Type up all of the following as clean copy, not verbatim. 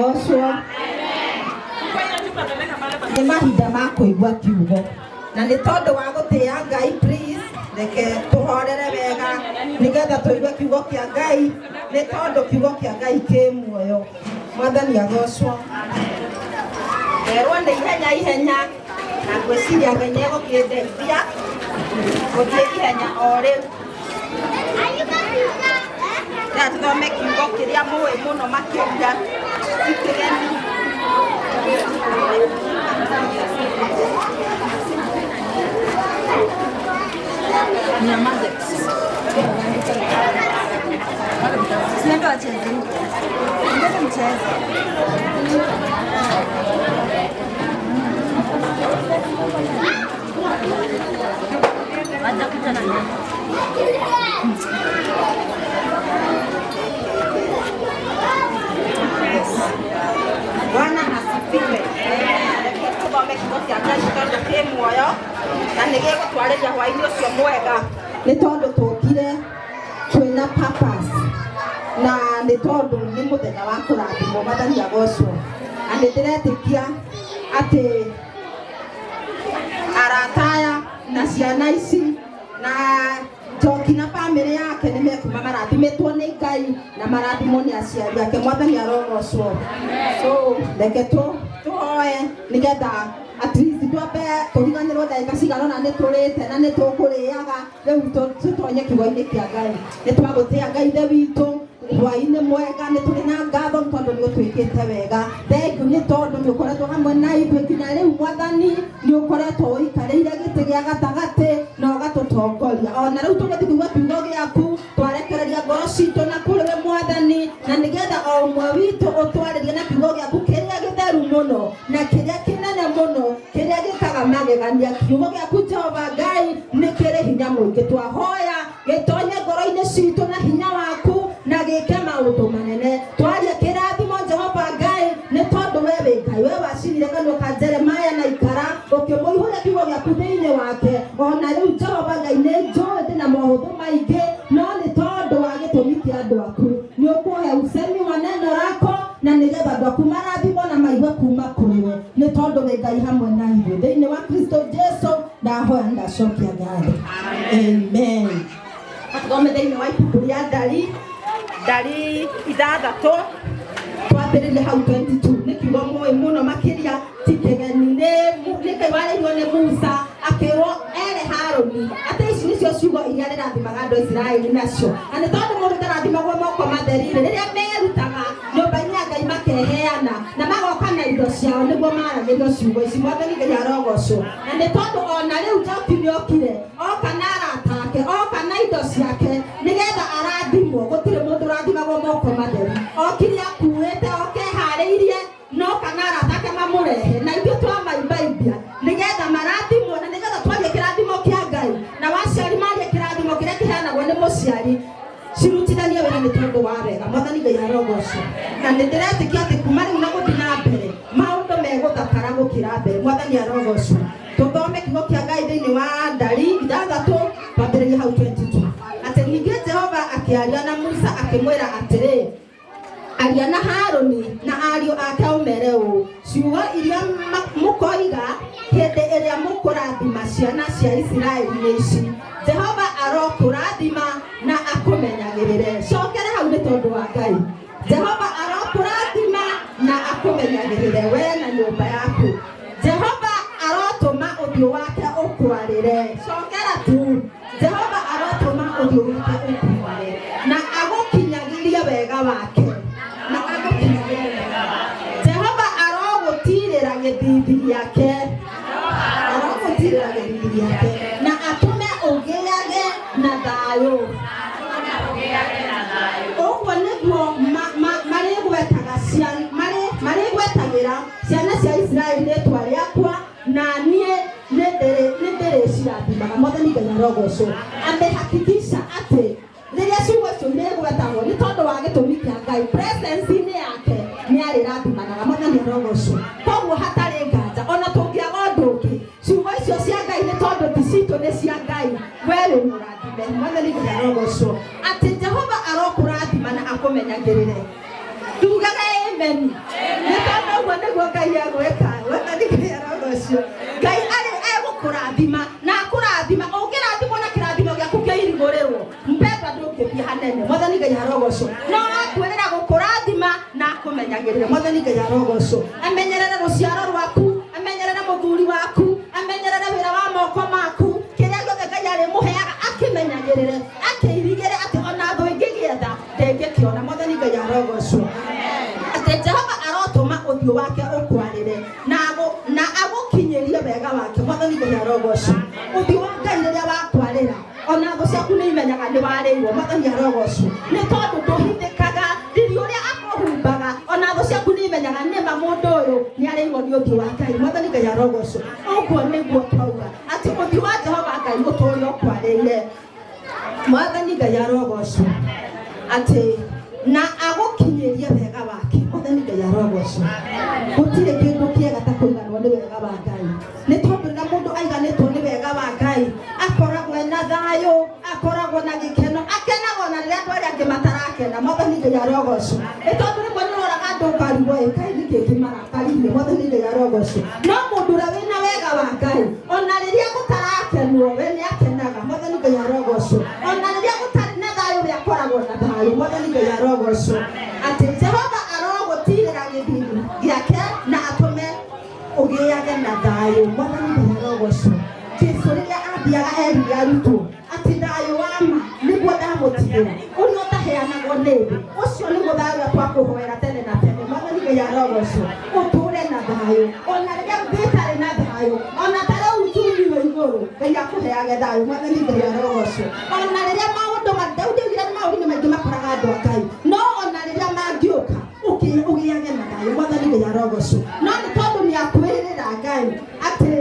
Joshua nĩ mahinda ma kũigua kiugo na nĩ tondũ wa gũtĩa Ngai, please reke tũhorere wega nĩgetha tũigue kiugo kĩa Ngai, nĩ tondũ kiugo kĩa Ngai kĩ muoyo. Mwathani agocwo. Erwo nĩ ihenya na ngwĩciria Ngai nĩ egũkĩndeithia gũthiĩ ihenya o rĩu. Tuthome kiugo kĩrĩa mũĩ mũno makĩria ikĩgeni. Nyamaze. Siendo wacheze. Ngoja mcheze. Atakuta na nini? Bwana asifiwe. Tuthome kiugo kĩa Ngai tondũ kĩ muoyo na nĩ gĩgũtwarĩria hwaĩ-inĩ ũcio mwega. Nĩ tondũ tũkire twĩna purpose na nĩ tondũ nĩ mũthenya wa kũrathimwo. Mwathani agocwo. Na nĩ ndĩretĩkia atĩ arata aya na ciana ici na Njoki na family yake nĩ mekuma marathimĩtwo nĩ Ngai na marathimwo nĩ aciari ake. Mwathani arogocwo. So reke tũhoe nĩgetha at least twambe tũriganĩrwo ndagĩka cigana ũna nĩ tũrĩte na nĩ tũkũrĩaga rĩu tũtonye kiugo-inĩ kĩa Ngai. Nĩ twagũtĩa Ngai ithe witũ hwaĩ-inĩ mwega, nĩ tũrĩ na ngatho tondũ nĩ ũtwĩkĩte wega. Thengiũ nĩ tondũ nĩ ũkoretwo hamwe na ithuĩ nginya rĩu. Mwathani nĩ ũkoretwo ũikarĩire gĩtĩ gĩa gatagatĩ na ũgatũtongoria. Ona rĩu tũgũthiĩ kũigua kiugo gĩaku twarekereria ngoro citũ na kũrĩ we Mwathani, na nĩgetha o ũmwe witũ ũtwarĩrie na kiugo gĩaku kĩrĩa gĩtheru mũno na kĩrĩa kĩnene mũno kĩrĩa gĩkaga magegania. Kiugo gĩaku Jehova Ngai nĩ kĩrĩ hinya mũingĩ. Twahoya gĩtonye ngoro-inĩ citũ na hinya waku na gĩke maũndũ manene. Twaria kĩrathimo Jehova Ngai nĩ tondũ we wĩ Ngai. We wacinire kanua ka Jeremaya na ikara ũkĩmũihũria kiugo gĩaku thĩinĩ wake. Ona rĩu Jehova Ngai nĩ njũĩ ndĩ na maũndũ maingĩ, no nĩ tondũ wa gĩtũmi kĩa andũ aku nĩ ũkũhe usemi wa neno lako na nĩgetha andũ aku marathimwo na maigue kuma kũrĩ we, nĩ tondũ wĩ Ngai hamwe na ithuĩ. Thĩinĩ wa Kristo Jesu ndahoya ndacokia ngatho. Amen. Tuthome thĩinĩ wa ibuku rĩa Ndari ithathatũ twambĩrĩrie hau 22. Nĩ kiugo mũĩ mũno makĩria ti kĩgeni. Nĩ Ngai warĩirio nĩ Musa akĩrwo ere Harũni atĩ ici nĩcio ciugo iria rĩrathimaga andũ a Isiraeli nacio. Na nĩ tondũ mũndũ ndarathimagwo moko matherire, rĩrĩa merutaga nyũmba-inĩ ya Ngai makeheana na magoka na indo ciao nĩguo maragĩrio ciugo ici. Mwathani Ngai arogocwo. Na nĩ tondũ ona rĩu Njoki nĩokire oka na arata ake, oka na indo ciake nĩgetha arathimwo. Gũtirĩ mũndũ ũrathimagwo moko matheri. Okire akuĩte okeharĩirie no kana arata ake mamũrehe na ithuĩ twamaimbaibia nĩgetha marathimwo na nĩgetha twarie kĩrathimo kĩa Ngai na waciari marie kĩrathimo kĩrĩa kĩheanagwo nĩ mũciari cirutithanie wĩra nĩ tondũ wa wega. Mwathani Ngai arogocwo. Na nĩ ndĩretĩkia atĩ kuma rĩu na gũthiĩ na mbere maũndũ megũthakara gũkĩra mbere. Mwathani arogocwo. Tũthome kiugo kĩa Ngai thĩinĩ wa Ndari ithathatũ twambĩrĩrie hau 22. Atĩ ningĩ Jehova akĩaria na Musa akĩmwĩra atĩrĩ, aria na Harũni na ariũ ake ũmere ũũ, ciugo iria mũkoiga hĩndĩ ĩrĩa mũkũrathima ciana cia Isiraeli nĩ ici: Jehova arokũrathima na akũmenyagĩrĩre. Cokere hau nĩ tondũ wa Ngai. Jehova arokũrathima na akũmenyagĩrĩre we na nyũmba yaku. Jehova arotũma ũthiũ wake ũkwarĩre. Cokera tu. Jehova arotũma ũthiũ wake ũkwarĩre na agũkinyagĩrie wega wake. Jehova arogũtirĩra gĩthithi gĩake. Arogũtirĩra gĩthithi gĩake na atũme ũgĩage na thayũ. Ũguo nĩguo marĩgwetagĩra ciana cia Isiraeli rĩĩtwa rĩakwa na niĩ nĩndĩrĩcirathimaga. Mwathani Ngai arogocwo. Amehakikisha atĩ rĩrĩa ciugo icio irĩgwetagwo nĩ tondũ wa gĩtũmi kĩa Ngai, presence-inĩ yake nĩ arĩrathimanaga. Mwathani arogocwo. Koguo hatarĩ nganja ona tũngĩaga ũndũ ũngĩ ciugo icio cia Ngai nĩ tondũ ti citũ nĩ cia Ngai. We wĩ mũrathime. Mwathani Ngai arogocwo. Atĩ Jehova arokũrathima na akũmenyagĩrĩre. Tugaga amen. niguo Ngai agweka mwathani Ngai arogocio Ngai ari egukurathima na akurathima ungirathimwo na kirathimo giaku kiirigurĩrwo mpendwa ndũngĩthiĩ hanene mwathani Ngai arogocio no akwĩrĩra gũkũrathima na akũmenyagĩrĩra mwathani Ngai arogocio amenyerere rũciaro rwaku amenyerere mũthuri waku amenyerere wĩra wa moko maku kĩrĩa gĩothe Ngai arĩmũheaga akĩmenyagĩrĩre akĩirigĩre atĩ ona thũ ingĩgĩetha ndĩngĩkĩona mwathani Ngai arogocio atĩ Jehova arotũma ũthiũ wake ũkwarĩre na agũkinyĩrie wega wake mwathani Ngai arogocio ũthiũ wa Ngai rĩrĩa wakwarĩra ona thũ ciaku nĩ imenyaga nĩ warĩirwo mwathani arogocio nĩ tondũ ndũhithĩkaga riri ũrĩa akũhumbaga ona thũ ciaku nĩ imenyaga nĩma mũndũ ũyũ nĩ arĩirwo nĩ ũthiũ wa Ngai mwathani Ngai arogocio ũguo nĩguo twauga atĩ ũthiũ wa Jehova Ngai ũtũũre ũkwarĩire mwathani Ngai arogocio atĩ na agũkinyĩrie wega wake mwathani Ngai arogocio gũtirĩ kĩndũ kĩega ta kũiganwo nĩ wega wa Ngai nĩ tondũ na mũndũ aiganĩtwo nĩ wega wa Ngai akoragwo na thayũ akoragwo na gĩkeno akenagwo na rĩrĩa andũ arĩa angĩ matarakena mwathani Ngai arogocio nĩ tondũ rĩmwe nĩ ũroraga andũ ũkarigwo Ngai nĩ kĩĩ kĩmarakaririe mwathani Ngai arogocio no mũndũ ũrĩa wĩna wega wa Ngai ona rĩrĩa gũtarakenwo we nĩ akenaga mwathani Ngai arogocio ona rĩrĩa gũtarĩ na thayũ we akoragwo na thayũ mwathani Ngai arogocio atĩ Jehova arogũtirĩra gĩthimi gĩake na atũme ũgĩage na thayũ mwathani Ngai arogocio Jesũ rĩrĩa athiaga erire arutwo atĩ thayũ wa ma nĩguo ndamũtigĩra ũrĩa ũtaheanagwo nĩ thĩ ũcio nĩguo thayũ ũrĩa twakũhoera tene na tene mwathani Ngai arogocio ũtũũre na thayũ ona rĩrĩa thĩ ĩtarĩ na thayũ ona tarĩ uchumi wĩ igũrũ Ngai akũheage thayũ mwathani Ngai arogocio ona rĩrĩa maũndũ Daudi augire nĩ maũndũ nĩ maingĩ makoraga andũ a Ngai no ona rĩrĩa mangĩũka ũgĩage na thayũ mwathani Ngai arogocio no nĩ tondũ nĩ akwĩrĩra Ngai atĩ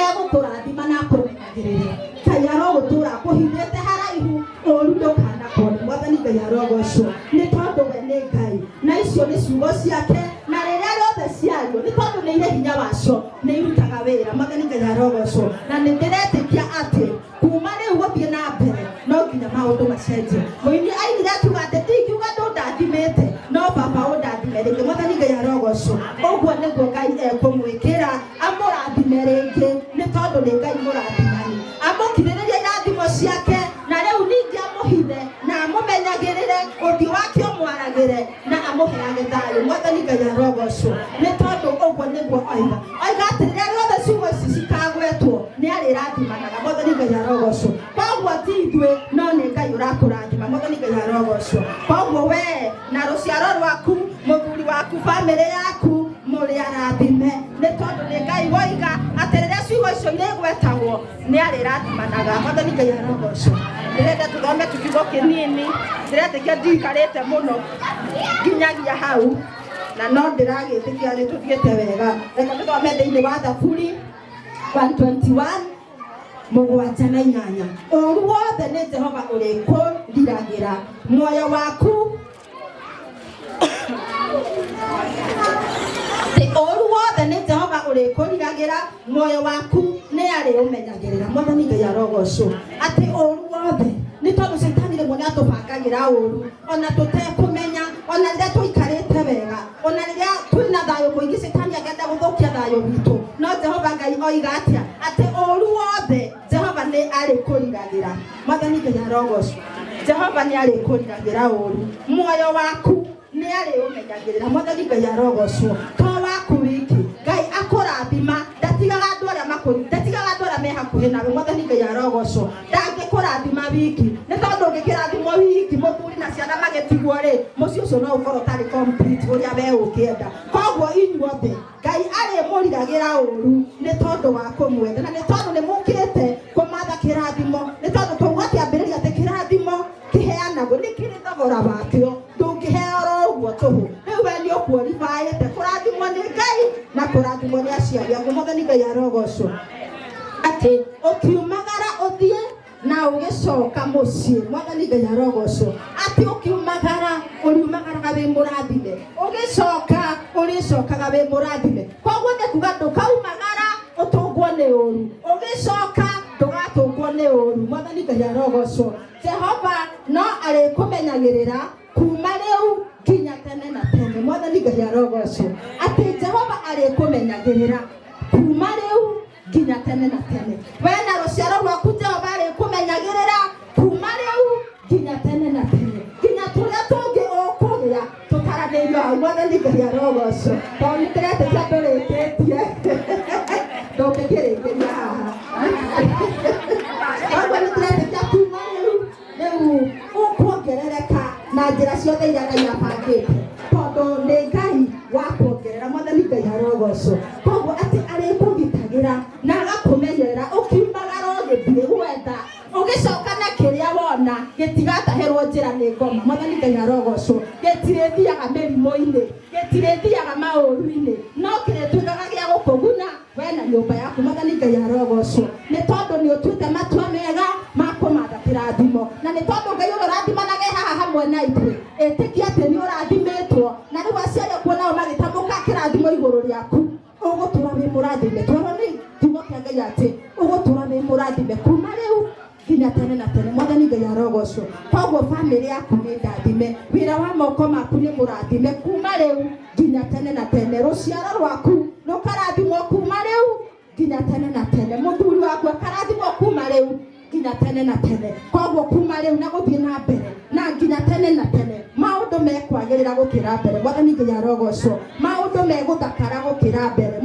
egũkũrathima na akũmenyagĩrĩre Ngai arogũtũũra akũhithĩte haraihu ũũru ndũkanakone mwathani Ngai arogocio nĩ tondũ we nĩ Ngai na icio nĩ ciugo ciake na rĩrĩa rĩothe ciario nĩ tondũ nĩ irĩ hinya wacio nĩ irutaga wĩra mwathani Ngai arogocio na nĩ ndĩretĩkia atĩ kuma rĩu gũthiĩ na mbere no nginya maũndũ macenjie mũini aigire akiuga atĩ ndingiuga ndũndathimĩte no baba ũndathime rĩngĩ mwathani Ngai arogocio ũguo nĩguo Ngai ekũmwĩkĩra amũrathime rĩngĩ nĩ tondũ nĩ Ngai mũrathimani amũkirĩrĩrie irathimo ciake na rĩu ningĩ amũhithe na amũmenyagĩrĩre ũthiũ wake ũmwaragĩre na amũheage thayũ mwathani Ngai arogocio nĩ tondũ ũguo nĩguo oiga atĩ rĩrĩa rĩothe ciugo ici cikagwetwo nĩ arĩrathimanaga mwathani Ngai arogocio koguo ti ithuĩ no nĩ Ngai ũrakũrathima mwathani Ngai arogocio koguo we na rũciaro rwaku mũthuri waku bamĩrĩ yaku mũrĩ arathime nĩ tondũ nĩ Ngai woiga atĩ rĩrĩa ciugo icio irĩgwetagwo nĩ arĩrathimanaga mwathani Ngai arogocio ndĩrenda tũthome tũkiugo kĩnini ndĩretĩkia ndikarĩte mũno nginyagia hau na no ndĩragĩtĩkia nĩ tũthiĩte wega reka tũthome thĩinĩ wa Thaburi 121 mũgwanja na inyanya ũũru wothe nĩ Jehova ũrĩkũriragĩra muoyo waku ũũru wothe nĩ Jehova ũrĩkũriragĩra muoyo waku nĩ arĩũmenyagĩrĩra mwathani Ngai arogocio atĩ ũũru wothe nĩ tondũ Shetani rĩmwe nĩ atũbangagĩra ũũru ona tũtekũmenya ona rĩrĩa tũikarĩte wega ona rĩrĩa twĩna thayũ mũingĩ Shetani akenda gũthũkia thayũ witũ no Jehova Ngai oiga atĩ ũũru wothe Jehova nĩ arĩkũriragĩra mwathani Ngai arogocio Jehova nĩ arĩkũriragĩra ũũru muoyo waku nĩ arĩũmenyagĩrĩra mwathani Ngai arogocio to waku wiki Ngai akũrathima ndatigaga andũ arĩa me hakuhĩ nawe mwathani Ngai arogocio ndangĩkũrathima wiki nĩ tondũ ũngĩkĩrathimwo wiki mũthuri na ciana magĩtigwo rĩ mũciĩ ũcio no ũkorwo ũtarĩ complete ũrĩa we ũkĩenda koguo inyuothe Ngai arĩmũriragĩra ũũru nĩ tondũ wa kũmwenda na nĩ tondũ nĩ mũkĩte kũmatha kĩrathimo nĩ tondũ tũuga kĩambĩrĩria atĩ kĩrathimo kĩheanagwo nĩ kĩrĩ thogora wakĩo ndũngĩheo oro ũguo tũhũ rĩu we nĩ ũkuoribaĩte kũrathimwo nĩ Ngai na kũrathimwo nĩ aciari aku mwathani Ngai arogocio atĩ ũkiumagara ũthiĩ na ũgĩcoka mũciĩ mwathani Ngai arogocio atĩ ũkiumagara ũriumagaraga wĩ mũrathime ũgĩcoka ũrĩcokaga wĩ mũrathime koguo nĩ kuga ndũkaumagara ũtũngwo nĩ ũũru ũgĩcoka ndũgatũngwo nĩ ũũru mwathani Ngai arogocio Jehova no arĩkũmenyagĩrĩra kuma rĩu nginya tene na tene mwathani Ngai arogocio atĩ Jehova arĩkũmenyagĩrĩra kuma rĩu nginya tene na tene. We na rũciaro rwaku Jehova arĩkũmenyagĩrĩra kuma rĩu nginya tene na tene. Nginya tũrĩa tũngĩ ũkũgĩa tũtaranĩirio hau. Mwathani Ngai arogocwo. Tondũ nĩtũretĩkia ndũrĩkĩtie. Ndũngĩkĩrĩkĩria haha. Koguo nĩtũretĩkia kuma rĩu ũkuongerereka na njĩra ciothe iria Ngai abangĩte. Tondũ nĩ Ngai wa kuongerera. Mwathani Ngai arogocwo. Koguo atĩ arĩkũgitagĩra na agakũmenyerera ũkiumagara ũgĩthiĩ gwetha ũgĩcoka na kĩrĩa wona gĩtigatahĩrwo njĩra nĩ ngoma. Mwathani Ngai arogocwo. Gĩtirĩthiaga mĩrimũ-inĩ, gĩtirĩthiaga maũru-inĩ, no kĩrĩtuĩkaga gĩa gũkũguna we na nyũmba yaku. Mwathani Ngai arogocwo. Nĩ tondũ nĩ ũtuĩte matua mega ma kũmatha kĩrathimo, na nĩ tondũ Ngai ũyũ ũrathimanage haha hamwe na ithuĩ. Ĩtĩkia atĩ nĩ ũrathimĩtwo, na rĩu aciari aku nao magĩtamũka kĩrathimo igũrũ rĩaku. Ũgũtũra wĩ mũrathime. Twarwo nĩ kiugo kĩa Ngai atĩ ũgũtũra wĩ mũrathime kuma rĩu nginya tene na tene. Mwathani Ngai arogocwo. Koguo bamĩrĩ yaku nĩ ndathime, wĩra wa moko maku nĩ mũrathime kuma rĩu nginya tene na tene. Rũciaro rwaku rũkarathimwo kuma rĩu nginya tene na tene. Mũthuri waku akarathimwo kuma rĩu nginya tene na tene. Koguo kuma rĩu na gũthiĩ na mbere na nginya tene na tene maũndũ mekwagĩrĩra gũkĩra mbere. Mwathani Ngai arogocwo. Maũndũ megũthakara gũkĩra mbere.